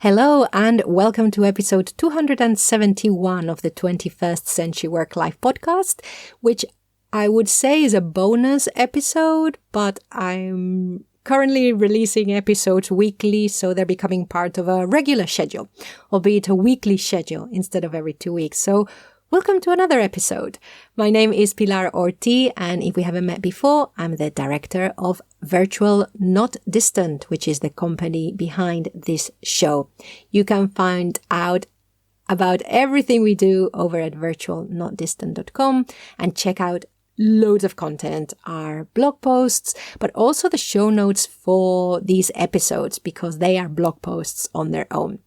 Hello and welcome to episode 271 of the 21st Century Work-Life podcast, which I would say is a bonus episode, but I'm currently releasing episodes weekly, so they're becoming part of a regular schedule, albeit a weekly schedule instead of every 2 weeks. So welcome to another episode. My name is Pilar Orti, and if we haven't met before, I'm the director of Virtual Not Distant, which is the company behind this show. You can find out about everything we do over at virtualnotdistant.com and check out loads of content, our blog posts, but also the show notes for these episodes because they are blog posts on their own.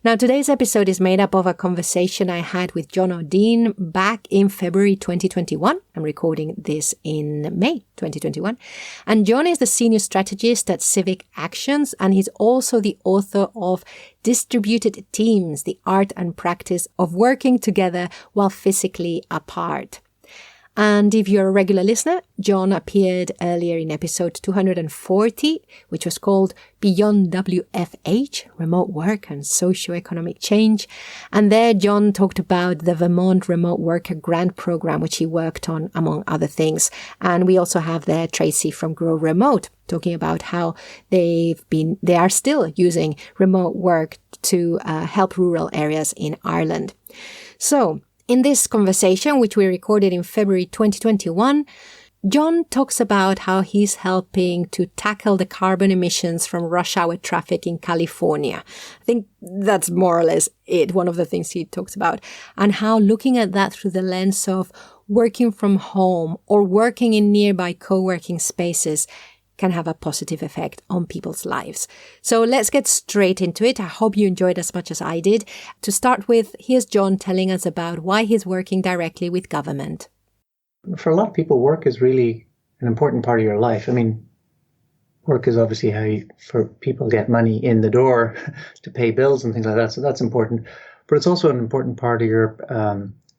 Now, today's episode is made up of a conversation I had with John O'Dean back in February 2021. I'm recording this in May 2021. And John is the senior strategist at Civic Actions, and he's also the author of Distributed Teams, the art and practice of working together while physically apart. And if you're a regular listener, John appeared earlier in episode 240, which was called Beyond WFH, Remote Work and Socioeconomic Change. And there, John talked about the Vermont Remote Worker Grant Program, which he worked on, among other things. And we also have there Tracy from Grow Remote talking about how they are still using remote work to help rural areas in Ireland. So, in this conversation, which we recorded in February 2021, John talks about how he's helping to tackle the carbon emissions from rush hour traffic in California. I think that's more or less it, one of the things he talks about, and how looking at that through the lens of working from home or working in nearby co-working spaces can have a positive effect on people's lives. So let's get straight into it. I hope you enjoyed as much as I did. To start with, here's John telling us about why he's working directly with government. For a lot of people, work is really an important part of your life. I mean, work is obviously how for people get money in the door to pay bills and things like that. So that's important. But it's also an important part of your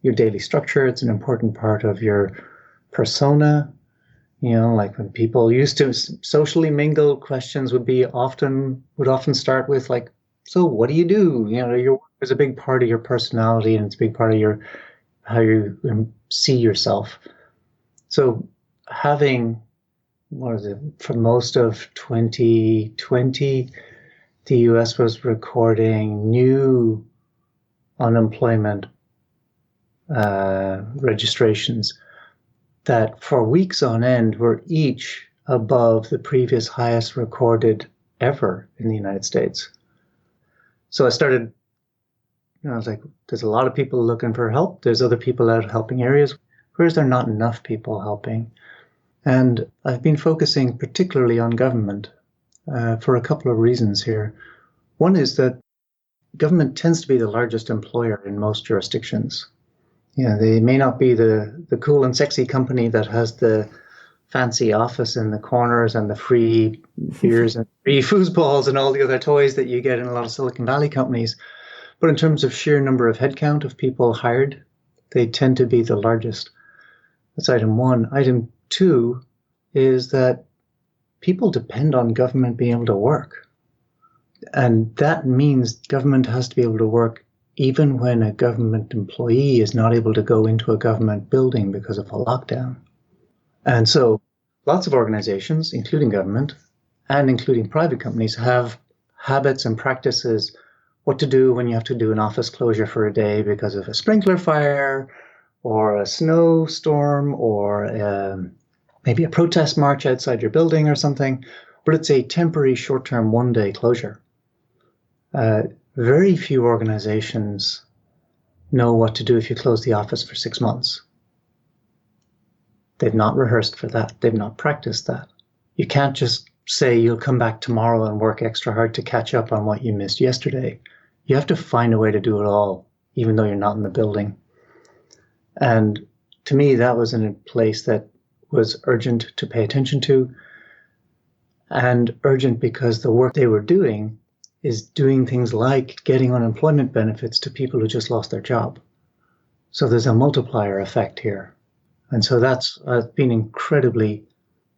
daily structure. It's an important part of your persona. You know, like when people used to socially mingle, questions would often start with like, so what do you do? You know, your work is a big part of your personality and it's a big part of how you see yourself. So having, for most of 2020, the US was recording new unemployment registrations that for weeks on end were each above the previous highest recorded ever in the United States. So I was like, there's a lot of people looking for help. There's other people out helping areas. Where is there not enough people helping? And I've been focusing particularly on government for a couple of reasons here. One is that government tends to be the largest employer in most jurisdictions. Yeah, they may not be the cool and sexy company that has the fancy office in the corners and the free beers and free foosballs and all the other toys that you get in a lot of Silicon Valley companies. But in terms of sheer number of headcount of people hired, they tend to be the largest. That's item one. Item two is that people depend on government being able to work. And that means government has to be able to work even when a government employee is not able to go into a government building because of a lockdown. And so lots of organizations, including government and including private companies, have habits and practices what to do when you have to do an office closure for a day because of a sprinkler fire or a snowstorm or maybe a protest march outside your building or something, but it's a temporary short-term one-day closure. Very few organizations know what to do if you close the office for 6 months. They've not rehearsed for that. They've not practiced that. You can't just say you'll come back tomorrow and work extra hard to catch up on what you missed yesterday. You have to find a way to do it all, even though you're not in the building. And to me, that was in a place that was urgent to pay attention to, and urgent because the work they were doing is doing things like getting unemployment benefits to people who just lost their job. So there's a multiplier effect here. And so that's been incredibly,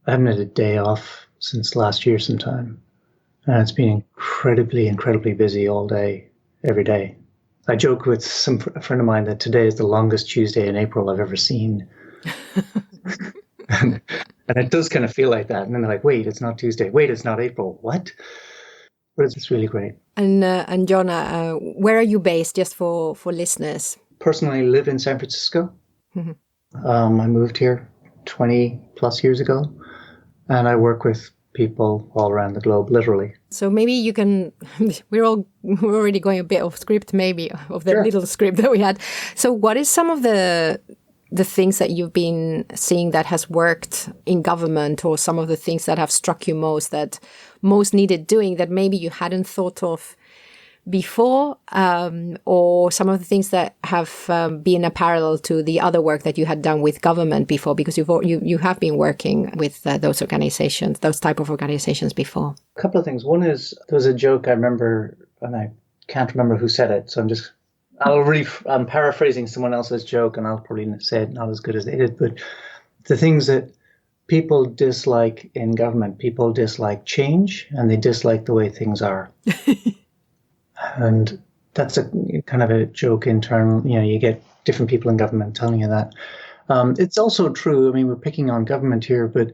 I haven't had a day off since last year sometime. And it's been incredibly, incredibly busy all day, every day. I joke with a friend of mine that today is the longest Tuesday in April I've ever seen. and it does kind of feel like that. And then they're like, wait, it's not Tuesday. Wait, it's not April. What? But it's really great. And Jonna, where are you based, just for listeners? Personally, I live in San Francisco. Mm-hmm. I moved here 20 plus years ago, and I work with people all around the globe, literally. So maybe you can, we're already going a bit off script, maybe, of the little script that we had. So what is some of the things that you've been seeing that has worked in government, or some of the things that have struck you most, that most needed doing, that maybe you hadn't thought of before, or some of the things that have been a parallel to the other work that you had done with government before, because you have been working with those organizations, those type of organizations before? A couple of things. One is, there was a joke I remember, and I can't remember who said it, so I'm paraphrasing someone else's joke, and I'll probably say it not as good as they did, but the things that people dislike in government, people dislike change, and they dislike the way things are. And that's a kind of a joke internal. You get different people in government telling you that. It's also true. I mean, we're picking on government here, but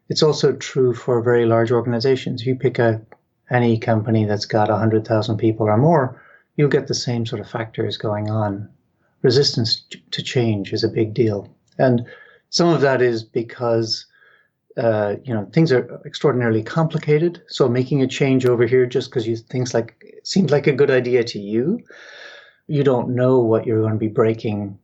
it's also true for very large organizations. If you pick any company that's got 100,000 people or more, you'll get the same sort of factors going on. Resistance to change is a big deal. And some of that is because things are extraordinarily complicated. So making a change over here just because seems like a good idea to you, you don't know what you're going to be breaking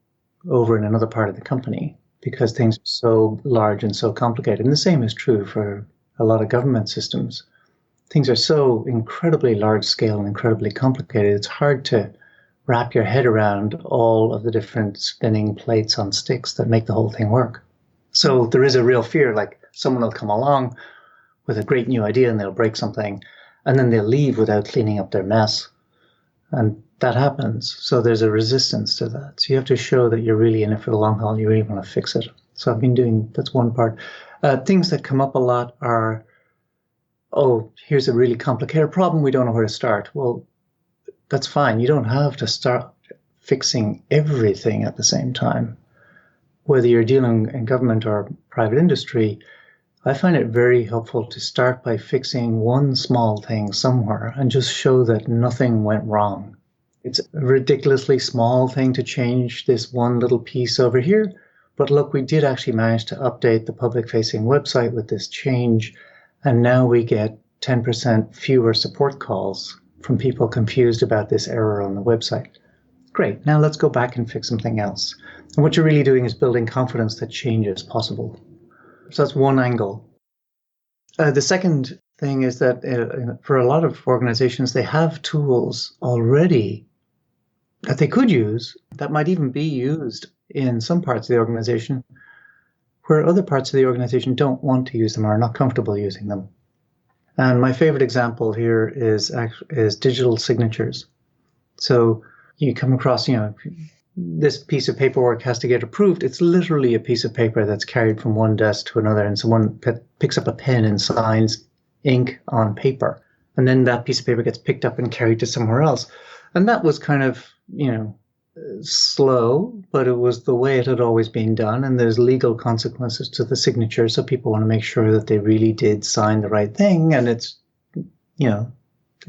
over in another part of the company, because things are so large and so complicated. And the same is true for a lot of government systems. Things are so incredibly large scale and incredibly complicated. It's hard to wrap your head around all of the different spinning plates on sticks that make the whole thing work. So there is a real fear, like someone will come along with a great new idea and they'll break something, and then they'll leave without cleaning up their mess. And that happens. So there's a resistance to that. So you have to show that you're really in it for the long haul. You really want to fix it. So that's one part. Things that come up a lot are, here's a really complicated problem. We don't know where to start. Well, that's fine. You don't have to start fixing everything at the same time. Whether you're dealing in government or private industry, I find it very helpful to start by fixing one small thing somewhere and just show that nothing went wrong. It's a ridiculously small thing to change this one little piece over here, but look, we did actually manage to update the public-facing website with this change, and now we get 10% fewer support calls from people confused about this error on the website. Great, now let's go back and fix something else. And what you're really doing is building confidence that change is possible. So that's one angle. The second thing is that for a lot of organizations, they have tools already that they could use, that might even be used in some parts of the organization, where other parts of the organization don't want to use them or are not comfortable using them. And my favorite example here is digital signatures. So you come across, this piece of paperwork has to get approved. It's literally a piece of paper that's carried from one desk to another, and someone picks up a pen and signs ink on paper. And then that piece of paper gets picked up and carried to somewhere else. And that was kind of, slow, but it was the way it had always been done. And there's legal consequences to the signature. So people want to make sure that they really did sign the right thing. And it's, it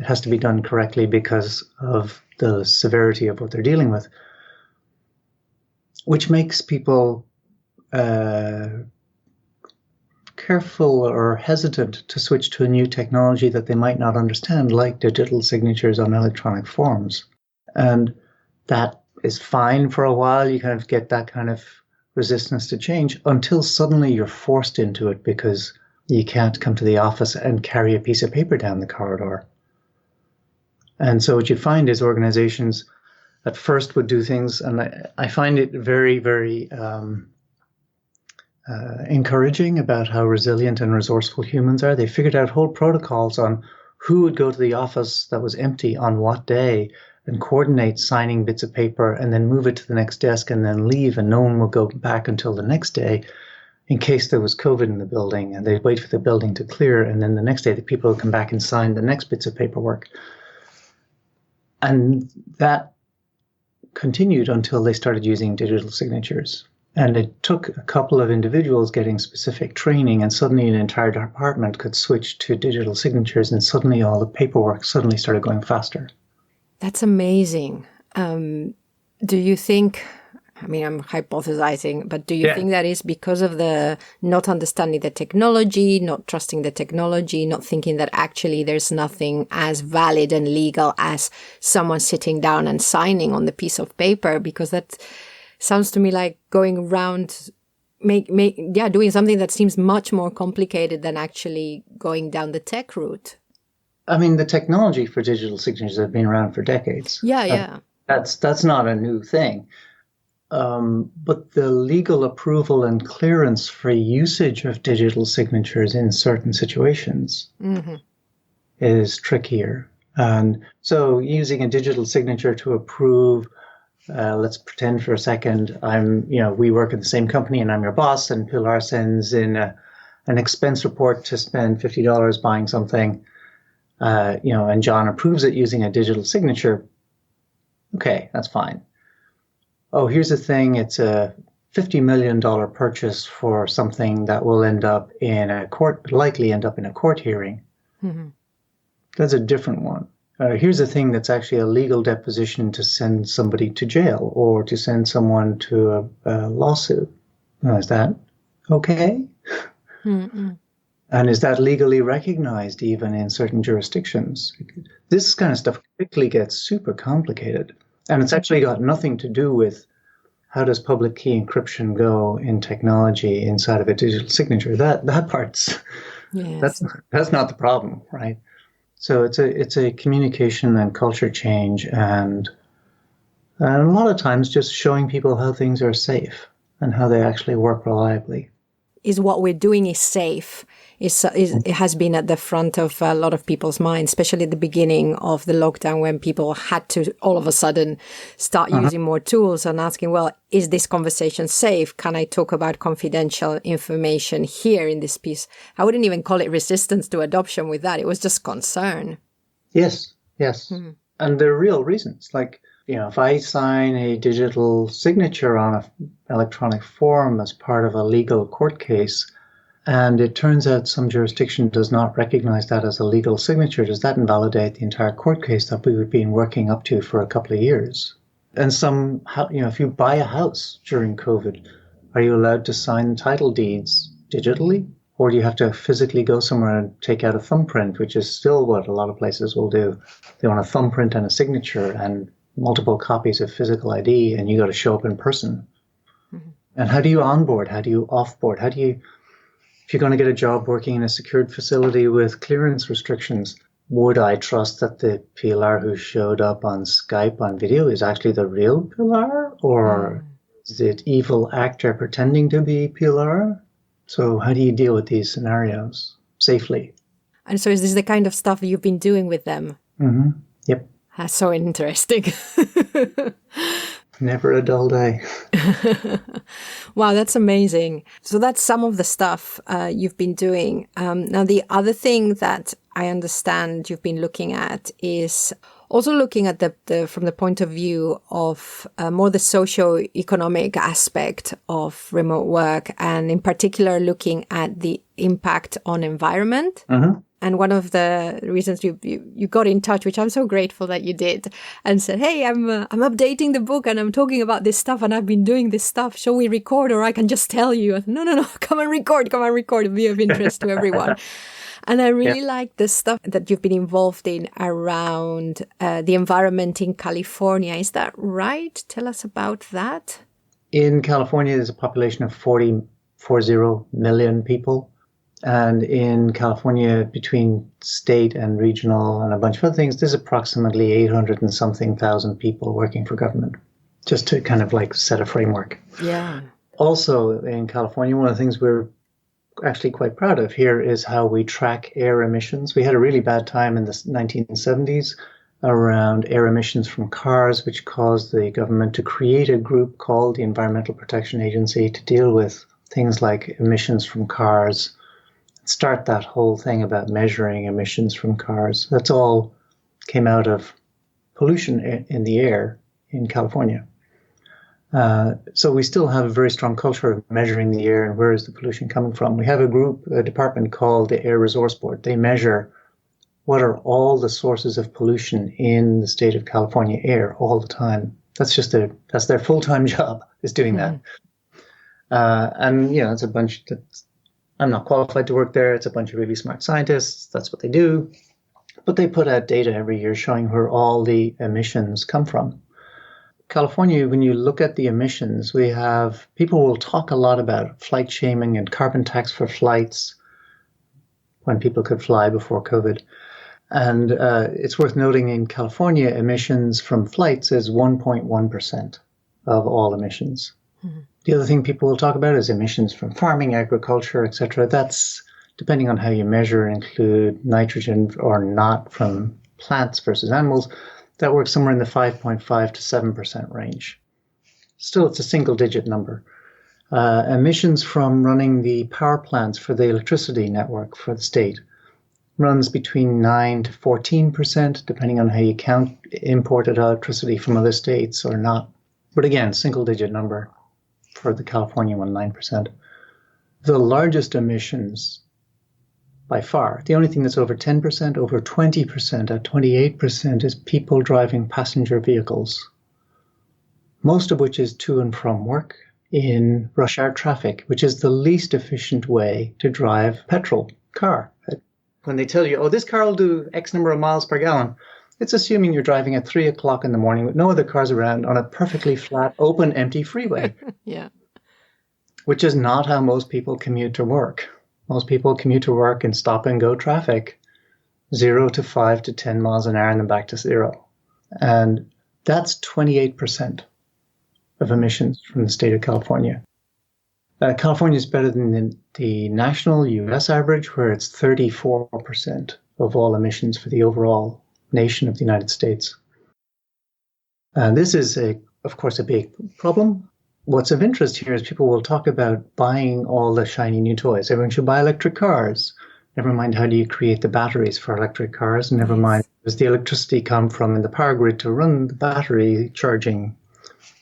has to be done correctly because of the severity of what they're dealing with, which makes people careful or hesitant to switch to a new technology that they might not understand, like digital signatures on electronic forms. And that is fine for a while. You kind of get that kind of resistance to change until suddenly you're forced into it because you can't come to the office and carry a piece of paper down the corridor. And so what you find is organizations at first would do things, and I find it very, very encouraging about how resilient and resourceful humans are. They figured out whole protocols on who would go to the office that was empty on what day and coordinate signing bits of paper and then move it to the next desk and then leave, and no one will go back until the next day. in case there was COVID in the building, and they'd wait for the building to clear, and then the next day the people would come back and sign the next bits of paperwork. And that continued until they started using digital signatures. And it took a couple of individuals getting specific training, and suddenly an entire department could switch to digital signatures, and suddenly all the paperwork suddenly started going faster. That's amazing. Do you think, I mean, I'm hypothesizing, but do you think that is because of the not understanding the technology, not trusting the technology, not thinking that actually there's nothing as valid and legal as someone sitting down and signing on the piece of paper? Because that sounds to me like going around, doing something that seems much more complicated than actually going down the tech route. I mean, the technology for digital signatures have been around for decades. Yeah. That's not a new thing. But the legal approval and clearance for usage of digital signatures in certain situations is trickier. And so using a digital signature to approve, let's pretend for a second, we work in the same company and I'm your boss, and Pilar sends in an expense report to spend $50 buying something, and John approves it using a digital signature. Okay, that's fine. Oh, here's the thing. It's a $50 million purchase for something that will likely end up in a court hearing. Mm-hmm. That's a different one. Here's a thing that's actually a legal deposition to send somebody to jail or to send someone to a lawsuit. Is that okay? Mm-hmm. And is that legally recognized even in certain jurisdictions? This kind of stuff quickly gets super complicated. And it's actually got nothing to do with how does public key encryption go in technology inside of a digital signature. That part's that's not the problem, right? So it's a communication and culture change, and a lot of times just showing people how things are safe and how they actually work reliably. Is what we're doing is safe? It has been at the front of a lot of people's minds, especially at the beginning of the lockdown when people had to all of a sudden start using more tools and asking, well, is this conversation safe? Can I talk about confidential information here in this piece? I wouldn't even call it resistance to adoption with that. It was just concern. Yes. Mm-hmm. And there are real reasons. Like, if I sign a digital signature on an electronic form as part of a legal court case, and it turns out some jurisdiction does not recognize that as a legal signature, does that invalidate the entire court case that we've been working up to for a couple of years? And if you buy a house during COVID, are you allowed to sign title deeds digitally? Or do you have to physically go somewhere and take out a thumbprint, which is still what a lot of places will do? They want a thumbprint and a signature and multiple copies of physical ID, and you got to show up in person. Mm-hmm. And how do you onboard? How do you offboard? If you're going to get a job working in a secured facility with clearance restrictions, would I trust that the Pilar who showed up on Skype on video is actually the real Pilar? Or is it evil actor pretending to be Pilar? So how do you deal with these scenarios safely? And so is this the kind of stuff you've been doing with them? Mm-hmm. Yep. That's so interesting. Never a dull day. Wow, that's amazing. So that's some of the stuff you've been doing. Now, the other thing that I understand you've been looking at is also looking at from the point of view of more the socio-economic aspect of remote work, and in particular looking at the impact on environment. Mm-hmm. And one of the reasons you got in touch, which I'm so grateful that you did, and said, hey, I'm updating the book and I'm talking about this stuff and I've been doing this stuff. Shall we record, or I can just tell you? No, come and record. It'll be of interest to everyone. And I really like the stuff that you've been involved in around the environment in California. Is that right? Tell us about that. In California, there's a population of 40 million people. And in California, between state and regional and a bunch of other things, there's approximately 800 and something thousand people working for government, just to kind of like set a framework. Yeah. Also in California, one of the things we're actually quite proud of here is how we track air emissions. We had a really bad time in the 1970s around air emissions from cars, which caused the government to create a group called the Environmental Protection Agency to deal with things like emissions from cars, start that whole thing about measuring emissions from cars. That's all came out of pollution in the air in California. So we still have a very strong culture of measuring the air and where is the pollution coming from. We have a department called the Air Resource Board. They measure what are all the sources of pollution in the state of California air all the time. That's their full-time job, is doing that. And it's a bunch I'm not qualified to work there. It's a bunch of really smart scientists. That's what they do. But they put out data every year showing where all the emissions come from. California, when you look at the emissions, people will talk a lot about flight shaming and carbon tax for flights when people could fly before COVID. And it's worth noting in California, emissions from flights is 1.1% of all emissions. Mm-hmm. The other thing people will talk about is emissions from farming, agriculture, etc. That's, depending on how you measure, include nitrogen or not from plants versus animals. That works somewhere in the 5.5 to 7% range. Still, it's a single-digit number. Emissions from running the power plants for the electricity network for the state runs between 9 to 14%, depending on how you count imported electricity from other states or not. But again, single-digit number for the California one, 9%. The largest emissions by far, the only thing that's over 10%, over 20%, at 28% is people driving passenger vehicles, most of which is to and from work in rush hour traffic, which is the least efficient way to drive petrol car. When they tell you, this car will do X number of miles per gallon, it's assuming you're driving at 3 o'clock in the morning with no other cars around on a perfectly flat, open, empty freeway. Yeah. Which is not how most people commute to work. Most people commute to work in stop and go traffic, 0 to 5 to 10 miles an hour and then back to 0. And that's 28% of emissions from the state of California. California is better than the national US average, where it's 34% of all emissions for the overall nation of the United States. And this is, of course, a big problem. What's of interest here is people will talk about buying all the shiny new toys. Everyone should buy electric cars. Never mind how do you create the batteries for electric cars. And never mind, does the electricity come from in the power grid to run the battery charging?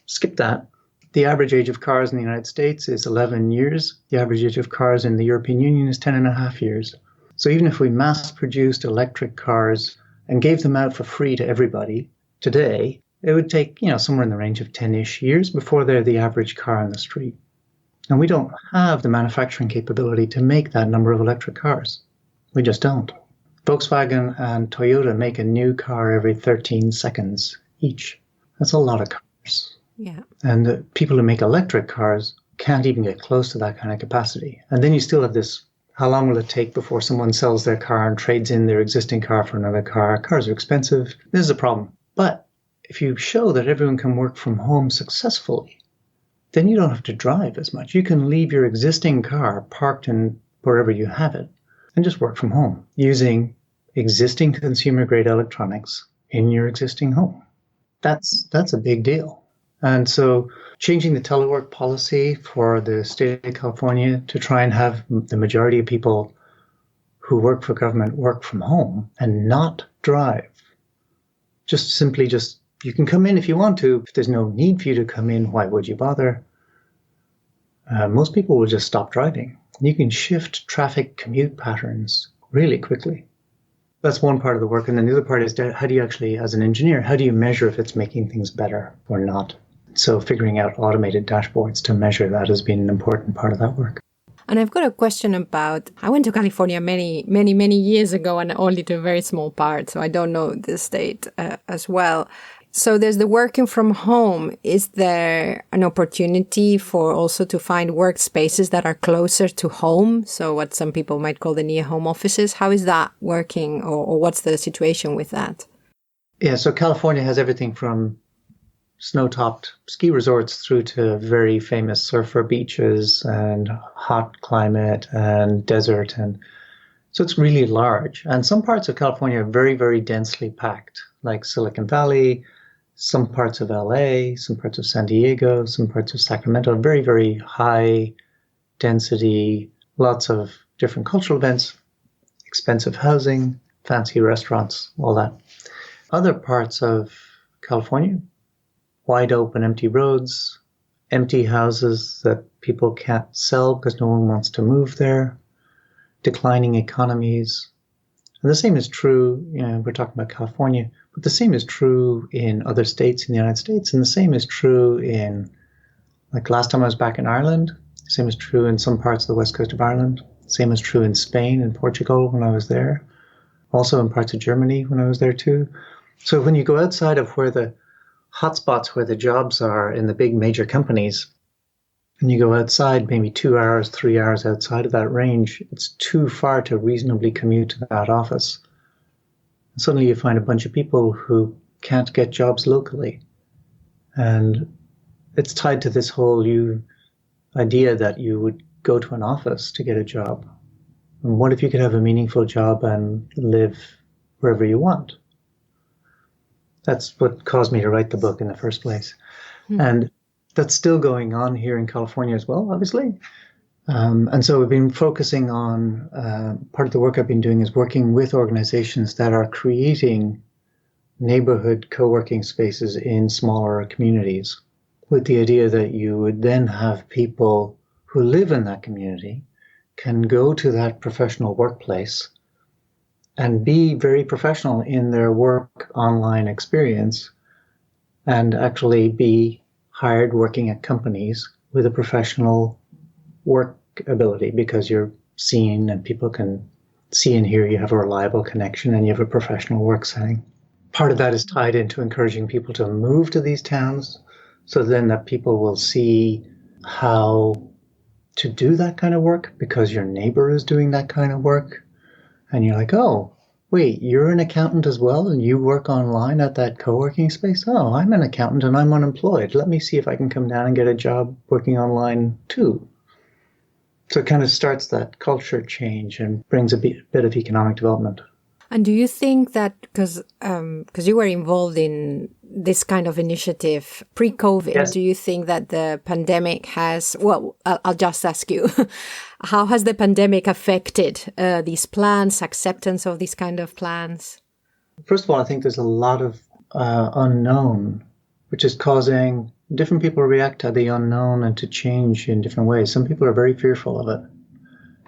Skip that. The average age of cars in the United States is 11 years. The average age of cars in the European Union is 10 and a half years. So even if we mass-produced electric cars and gave them out for free to everybody today, it would take, somewhere in the range of 10-ish years before they're the average car on the street. And we don't have the manufacturing capability to make that number of electric cars. We just don't. Volkswagen and Toyota make a new car every 13 seconds each. That's a lot of cars. Yeah. And the people who make electric cars can't even get close to that kind of capacity. And then you still have this, how long will it take before someone sells their car and trades in their existing car for another car? Cars are expensive. This is a problem. But if you show that everyone can work from home successfully, then you don't have to drive as much. You can leave your existing car parked in wherever you have it and just work from home using existing consumer-grade electronics in your existing home. That's a big deal. And so changing the telework policy for the state of California to try and have the majority of people who work for government work from home and not drive. You can come in if you want to. If there's no need for you to come in, why would you bother? Most people will just stop driving. You can shift traffic commute patterns really quickly. That's one part of the work. And then the other part is how do you actually, as an engineer, how do you measure if it's making things better or not? So figuring out automated dashboards to measure that has been an important part of that work. And I've got a question about, I went to California many years ago and only to a very small part, so I don't know the state as well. So there's the working from home. Is there an opportunity for also to find workspaces that are closer to home? So what some people might call the near home offices. How is that working or what's the situation with that? Yeah, so California has everything from snow-topped ski resorts through to very famous surfer beaches and hot climate and desert. And so it's really large. And some parts of California are very, very densely packed, like Silicon Valley, some parts of LA, some parts of San Diego, some parts of Sacramento, very, very high density, lots of different cultural events, expensive housing, fancy restaurants, all that. Other parts of California, wide open, empty roads, empty houses that people can't sell because no one wants to move there, declining economies. And the same is true, we're talking about California, but the same is true in other states in the United States, and the same is true in, like last time I was back in Ireland, the same is true in some parts of the west coast of Ireland, same is true in Spain and Portugal when I was there, also in parts of Germany when I was there too. So when you go outside of where the hotspots, where the jobs are in the big major companies, and you go outside maybe 2 hours, 3 hours outside of that range, it's too far to reasonably commute to that office. And suddenly you find a bunch of people who can't get jobs locally. And it's tied to this whole idea that you would go to an office to get a job. And what if you could have a meaningful job and live wherever you want? That's what caused me to write the book in the first place. And that's still going on here in California as well, obviously. And so we've been focusing on, part of the work I've been doing is working with organizations that are creating neighborhood co-working spaces in smaller communities, with the idea that you would then have people who live in that community can go to that professional workplace and be very professional in their work online experience and actually be hired working at companies with a professional work ability, because you're seen and people can see and hear you have a reliable connection and you have a professional work setting. Part of that is tied into encouraging people to move to these towns, so then that people will see how to do that kind of work because your neighbor is doing that kind of work. And you're like, oh, wait, you're an accountant as well and you work online at that co-working space? Oh, I'm an accountant and I'm unemployed. Let me see if I can come down and get a job working online too. So it kind of starts that culture change and brings a bit of economic development. And do you think that, because you were involved in this kind of initiative pre-COVID, yes. Do you think that the pandemic has, well, I'll just ask you, how has the pandemic affected these plans, acceptance of these kind of plans? First of all, I think there's a lot of unknown, which is causing different people to react to the unknown and to change in different ways. Some people are very fearful of it.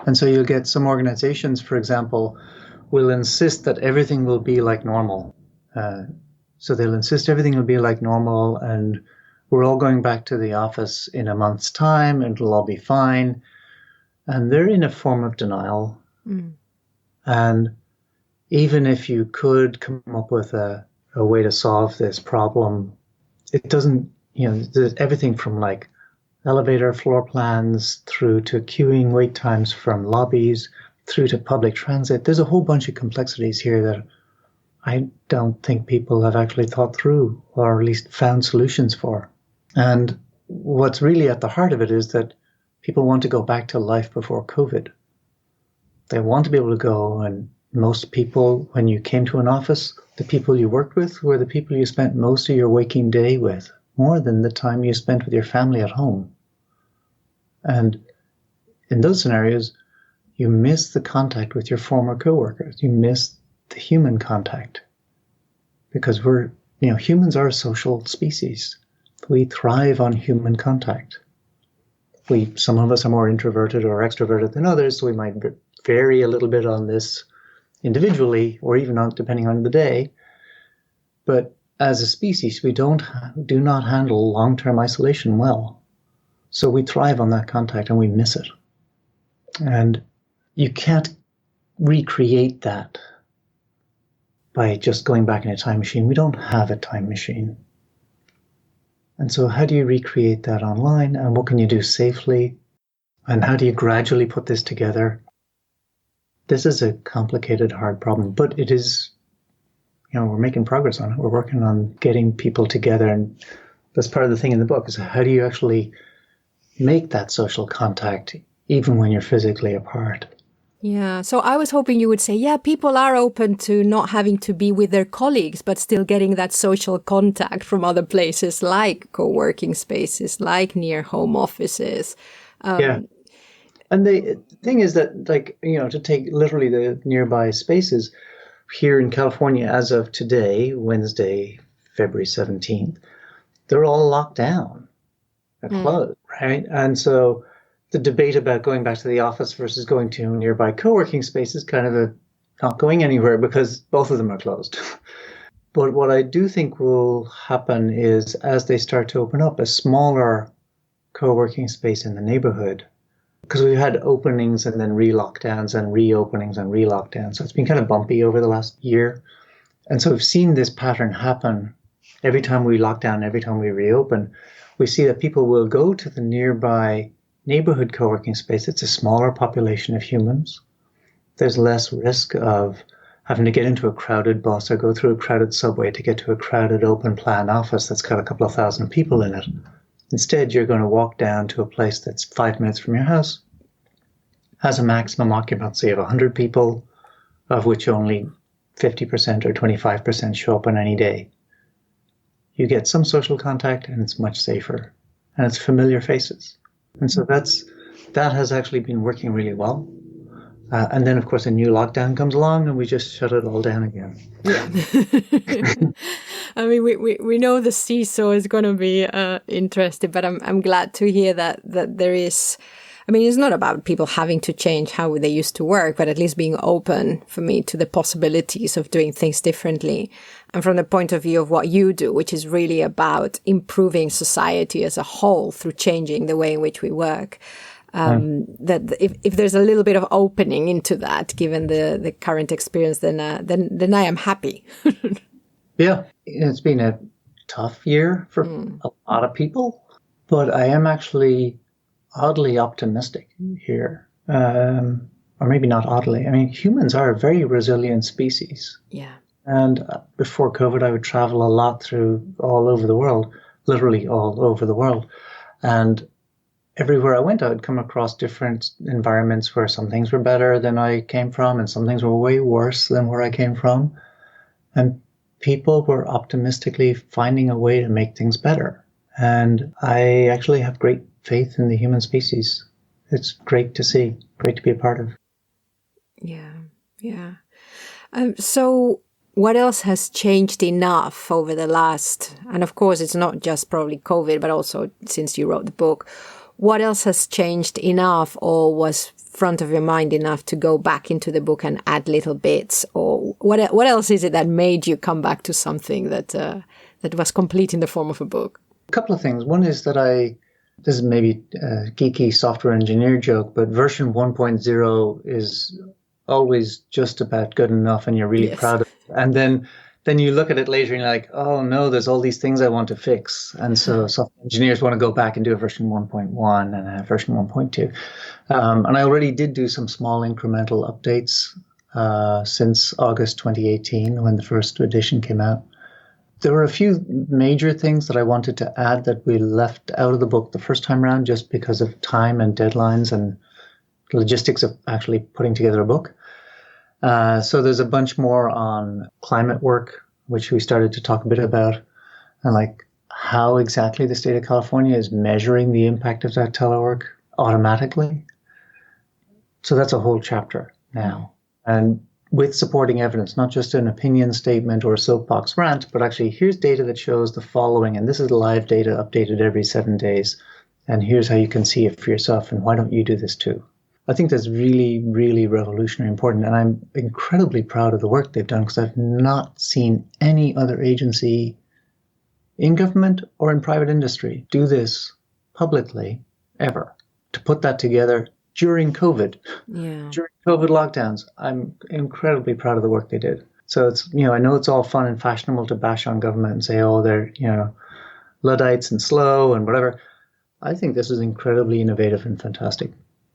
And so you'll get some organizations, for example, will insist that everything will be like normal. So they'll insist everything will be like normal and we're all going back to the office in a month's time and it'll all be fine. And they're in a form of denial. And even if you could come up with a way to solve this problem, it doesn't, there's everything from like elevator floor plans through to queuing wait times from lobbies, through to public transit. There's a whole bunch of complexities here that I don't think people have actually thought through or at least found solutions for. And what's really at the heart of it is that people want to go back to life before COVID. They want to be able to go, and most people, when you came to an office, the people you worked with were the people you spent most of your waking day with, more than the time you spent with your family at home. And in those scenarios, you miss the contact with your former coworkers. You miss the human contact, because humans are a social species. We thrive on human contact. Some of us are more introverted or extroverted than others, so we might vary a little bit on this individually or even depending on the day. But as a species, we do not handle long-term isolation well. So we thrive on that contact and we miss it. And you can't recreate that by just going back in a time machine. We don't have a time machine. And so how do you recreate that online? And what can you do safely? And how do you gradually put this together? This is a complicated, hard problem, but it is, we're making progress on it. We're working on getting people together. And that's part of the thing in the book, is how do you actually make that social contact even when you're physically apart? Yeah, so I was hoping you would say, yeah, people are open to not having to be with their colleagues, but still getting that social contact from other places like co-working spaces, like near home offices. Yeah. And the thing is that, like, to take literally the nearby spaces here in California as of today, Wednesday, February 17th, they're all locked down. They're closed, right? And so the debate about going back to the office versus going to a nearby co-working space is kind of not going anywhere because both of them are closed. But what I do think will happen is as they start to open up a smaller co-working space in the neighborhood, because we've had openings and then re-lockdowns and reopenings and re-lockdowns. So it's been kind of bumpy over the last year. And so we've seen this pattern happen every time we lock down, every time we reopen. We see that people will go to the nearby neighborhood co-working space. It's a smaller population of humans. There's less risk of having to get into a crowded bus or go through a crowded subway to get to a crowded open plan office that's got a couple of thousand people in it. Instead, you're going to walk down to a place that's 5 minutes from your house, has a maximum occupancy of 100 people, of which only 50% or 25% show up on any day. You get some social contact and it's much safer. And it's familiar faces. And so that has actually been working really well. And then, of course, a new lockdown comes along and we just shut it all down again. Yeah. I mean, we know the seesaw is going to be interesting, but I'm glad to hear that there is. I mean, it's not about people having to change how they used to work, but at least being open for me to the possibilities of doing things differently. And from the point of view of what you do, which is really about improving society as a whole through changing the way in which we work. That if there's a little bit of opening into that, given the current experience, then I am happy. Yeah, it's been a tough year for a lot of people, but I am actually oddly optimistic here. Or maybe not oddly. I mean, humans are a very resilient species. Yeah. And before COVID, I would travel a lot through all over the world, literally all over the world. And everywhere I went, I would come across different environments where some things were better than I came from and some things were way worse than where I came from. And people were optimistically finding a way to make things better. And I actually have great faith in the human species. It's great to see, great to be a part of. Yeah, yeah. So what else has changed enough over the last, and of course it's not just probably COVID, but also since you wrote the book, what else has changed enough or was front of your mind enough to go back into the book and add little bits? Or what else is it that made you come back to something that was complete in the form of a book? A couple of things. One is that this is maybe a geeky software engineer joke, but version 1.0 is always just about good enough and you're really proud of it. And then you look at it later and you're like, oh no, there's all these things I want to fix. And so software engineers want to go back and do a version 1.1 and a version 1.2. And I already did do some small incremental updates since August 2018 when the first edition came out. There were a few major things that I wanted to add that we left out of the book the first time around just because of time and deadlines and logistics of actually putting together a book. So there's a bunch more on climate work, which we started to talk a bit about, and like how exactly the state of California is measuring the impact of that telework automatically. So that's a whole chapter now. And with supporting evidence, not just an opinion statement or a soapbox rant, but actually here's data that shows the following, and this is live data updated every 7 days, and here's how you can see it for yourself, and why don't you do this too? I think that's really, really revolutionary important, and I'm incredibly proud of the work they've done because I've not seen any other agency in government or in private industry do this publicly ever. To put that together during COVID, during COVID lockdowns, I'm incredibly proud of the work they did. So it's, I know it's all fun and fashionable to bash on government and say, oh, they're, Luddites and slow and whatever. I think this is incredibly innovative and fantastic.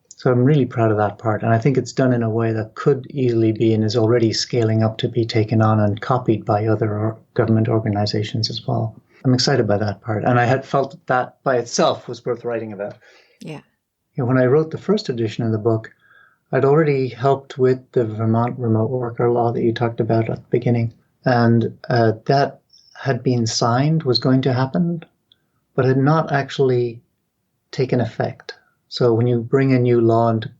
So I'm really proud of that part. And I think it's done in a way that could easily be and is already scaling up to be taken on and copied by other government organizations as well. I'm excited by that part. And I had felt that by itself was worth writing about. Yeah. When I wrote the first edition of the book, I'd already helped with the Vermont remote worker law that you talked about at the beginning. And that had been signed, was going to happen, but had not actually taken effect. So when you bring a new law and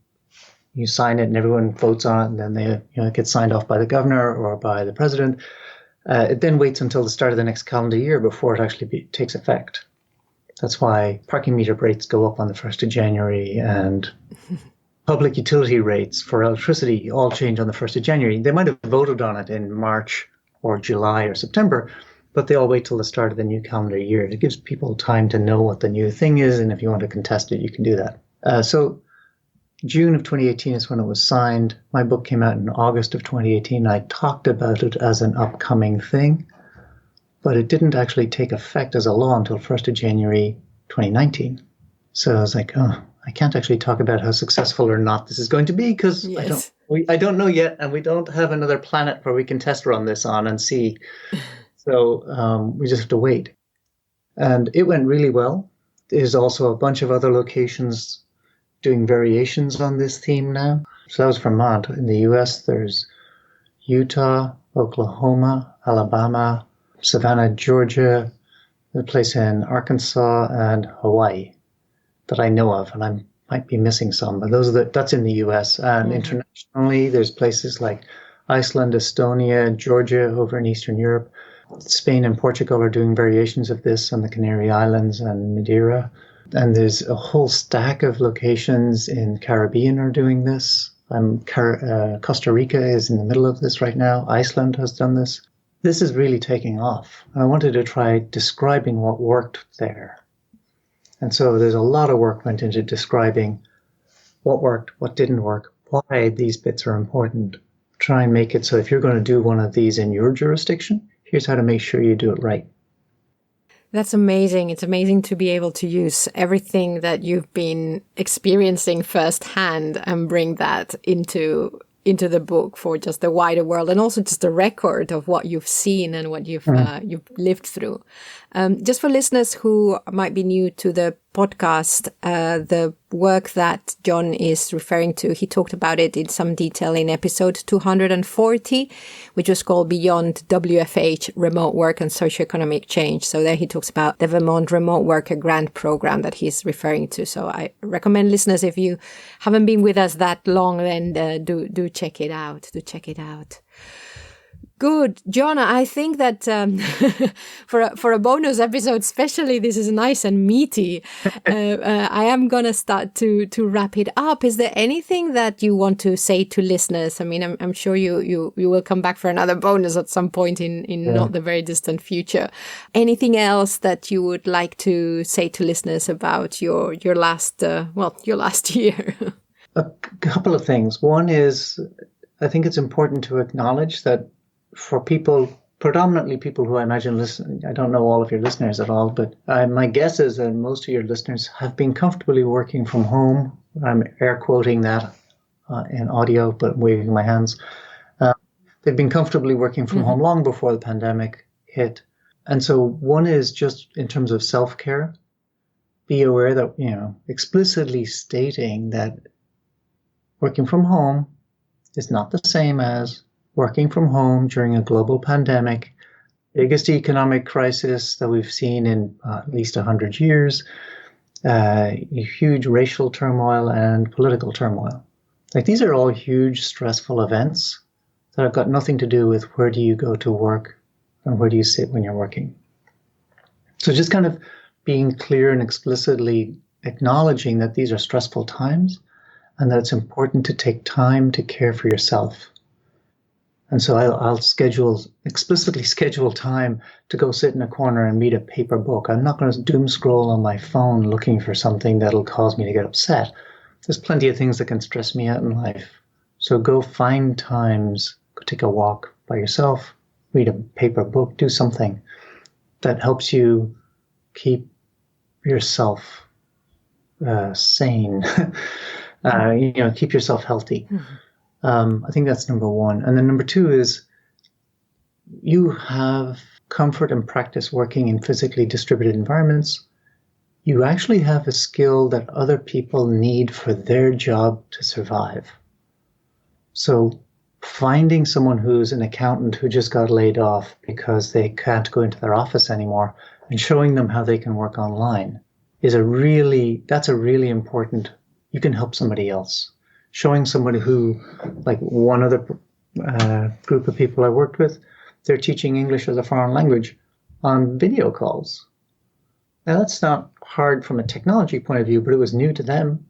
you sign it and everyone votes on it, and then it gets signed off by the governor or by the president, it then waits until the start of the next calendar year before it actually takes effect. That's why parking meter rates go up on the 1st of January, and public utility rates for electricity all change on the 1st of January. They might have voted on it in March or July or September, but they all wait till the start of the new calendar year. It gives people time to know what the new thing is, and if you want to contest it, you can do that. So June of 2018 is when it was signed. My book came out in August of 2018. I talked about it as an upcoming thing, but it didn't actually take effect as a law until 1st of January 2019. So I was like, I can't actually talk about how successful or not this is going to be because Yes. I don't know yet, and we don't have another planet where we can test run this on and see. So we just have to wait. And it went really well. There's also a bunch of other locations doing variations on this theme now. So that was Vermont. In the US, there's Utah, Oklahoma, Alabama, Savannah, Georgia, a place in Arkansas, and Hawaii that I know of, and I might be missing some, but that's in the US. And internationally, there's places like Iceland, Estonia, Georgia over in Eastern Europe. Spain and Portugal are doing variations of this on the Canary Islands and Madeira. And there's a whole stack of locations in Caribbean are doing this. Costa Rica is in the middle of this right now. Iceland has done this. This is really taking off. I wanted to try describing what worked there. And so there's a lot of work went into describing what worked, what didn't work, why these bits are important. Try and make it so if you're going to do one of these in your jurisdiction, here's how to make sure you do it right. That's amazing. It's amazing to be able to use everything that you've been experiencing firsthand and bring that into the book for just the wider world, and also just a record of what you've seen and what you've lived through. Just for listeners who might be new to the podcast, the work that John is referring to, he talked about it in some detail in episode 240, which was called Beyond WFH, Remote Work and Socioeconomic Change. So there he talks about the Vermont Remote Worker Grant Program that he's referring to. So I recommend listeners, if you haven't been with us that long, then do check it out. Do check it out. Good. Jonna, I think that for a bonus episode, especially, this is nice and meaty. I am going to start to wrap it up. Is there anything that you want to say to listeners? I mean, I'm sure you will come back for another bonus at some point in not the very distant future. Anything else that you would like to say to listeners about your last year? A couple of things. One is, I think it's important to acknowledge that for people, predominantly people who I imagine listen, I don't know all of your listeners at all, but my guess is that most of your listeners have been comfortably working from home. I'm air quoting that in audio, but waving my hands. They've been comfortably working from home long before the pandemic hit. And so one is just in terms of self-care, be aware that, explicitly stating that working from home is not the same as working from home during a global pandemic, biggest economic crisis that we've seen in at least 100 years, huge racial turmoil and political turmoil. Like, these are all huge, stressful events that have got nothing to do with where do you go to work and where do you sit when you're working. So just kind of being clear and explicitly acknowledging that these are stressful times and that it's important to take time to care for yourself. And so I'll explicitly schedule time to go sit in a corner and read a paper book. I'm not going to doom scroll on my phone looking for something that'll cause me to get upset. There's plenty of things that can stress me out in life. So go find times, go take a walk by yourself, read a paper book, do something that helps you keep yourself sane, keep yourself healthy. I think that's number one. And then number two is you have comfort and practice working in physically distributed environments. You actually have a skill that other people need for their job to survive. So finding someone who's an accountant who just got laid off because they can't go into their office anymore and showing them how they can work online is that's a really important you can help somebody else. Showing somebody who, like one other group of people I worked with, they're teaching English as a foreign language on video calls. Now, that's not hard from a technology point of view, but it was new to them.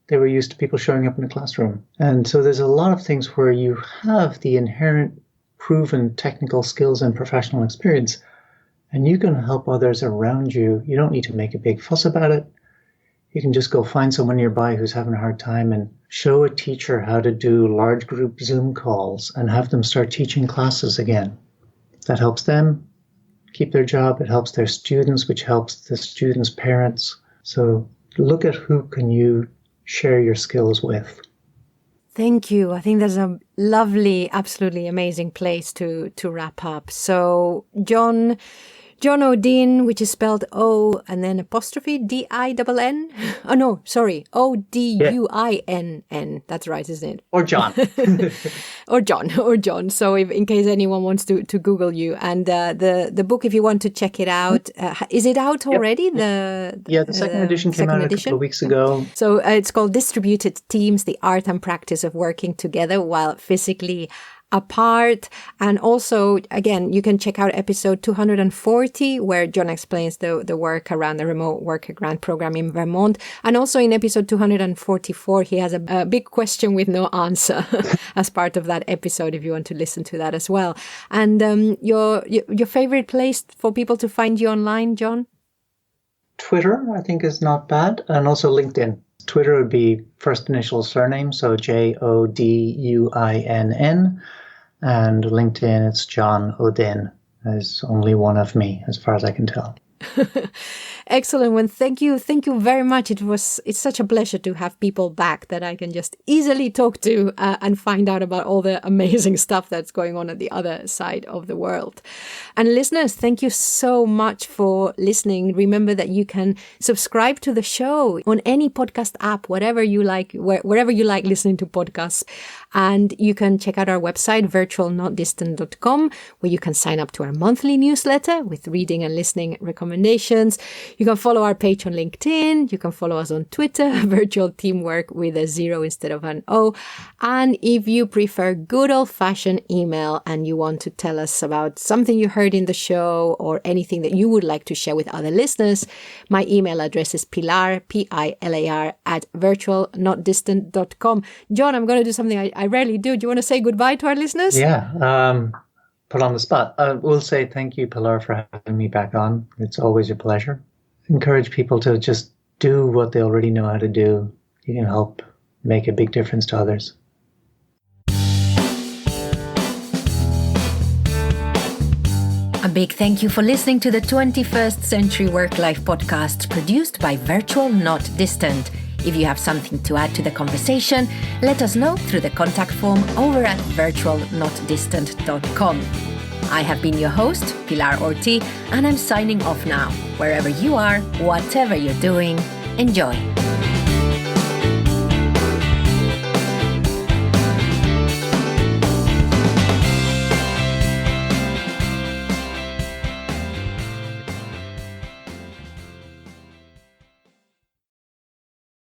They were used to people showing up in the classroom. And so there's a lot of things where you have the inherent proven technical skills and professional experience, and you can help others around you. You don't need to make a big fuss about it. You can just go find someone nearby who's having a hard time and show a teacher how to do large group Zoom calls and have them start teaching classes again. That helps them keep their job. It helps their students, which helps the students' parents. So look at who can you share your skills with. Thank you. I think that's a lovely, absolutely amazing place to wrap up. So John O'Dinn, which is spelled O and then apostrophe D-I-N-N. Oh, no, sorry. O-D-U-I-N-N. That's right, isn't it? Or John. or John. So if, in case anyone wants to Google you. And the book, if you want to check it out, is it out already? Yep. The second edition came out a couple of weeks ago. So it's called Distributed Teams, the Art and Practice of Working Together While Physically Apart. And also, again, you can check out episode 240, where John explains the work around the remote worker grant program in Vermont. And also in episode 244, he has a big question with no answer as part of that episode, if you want to listen to that as well. And your favorite place for people to find you online, John? Twitter, I think, is not bad. And also LinkedIn. Twitter would be first initial surname, so Joduinn. And LinkedIn, it's John O'Dinn. There's only one of me, as far as I can tell. Excellent. Well, thank you very much. It's such a pleasure to have people back that I can just easily talk to and find out about all the amazing stuff that's going on at the other side of the world. And listeners, thank you so much for listening. Remember that you can subscribe to the show on any podcast app, whatever you like, wherever you like listening to podcasts. And you can check out our website, virtualnotdistant.com, where you can sign up to our monthly newsletter with reading and listening recommendations. You can follow our page on LinkedIn. You can follow us on Twitter, Virtual Teamwork with a 0 instead of an O. And if you prefer good old-fashioned email and you want to tell us about something you heard in the show or anything that you would like to share with other listeners, my email address is pilar, P-I-L-A-R, @virtualnotdistant.com. John, I'm going to do something I rarely do. Do you want to say goodbye to our listeners? Yeah. Put on the spot. I will say thank you, Pilar, for having me back on. It's always a pleasure. Encourage people to just do what they already know how to do. You can help make a big difference to others. A big thank you for listening to the 21st Century Work-Life podcast produced by Virtual Not Distant. If you have something to add to the conversation, let us know through the contact form over at virtualnotdistant.com. I have been your host, Pilar Orti, and I'm signing off now. Wherever you are, whatever you're doing, enjoy.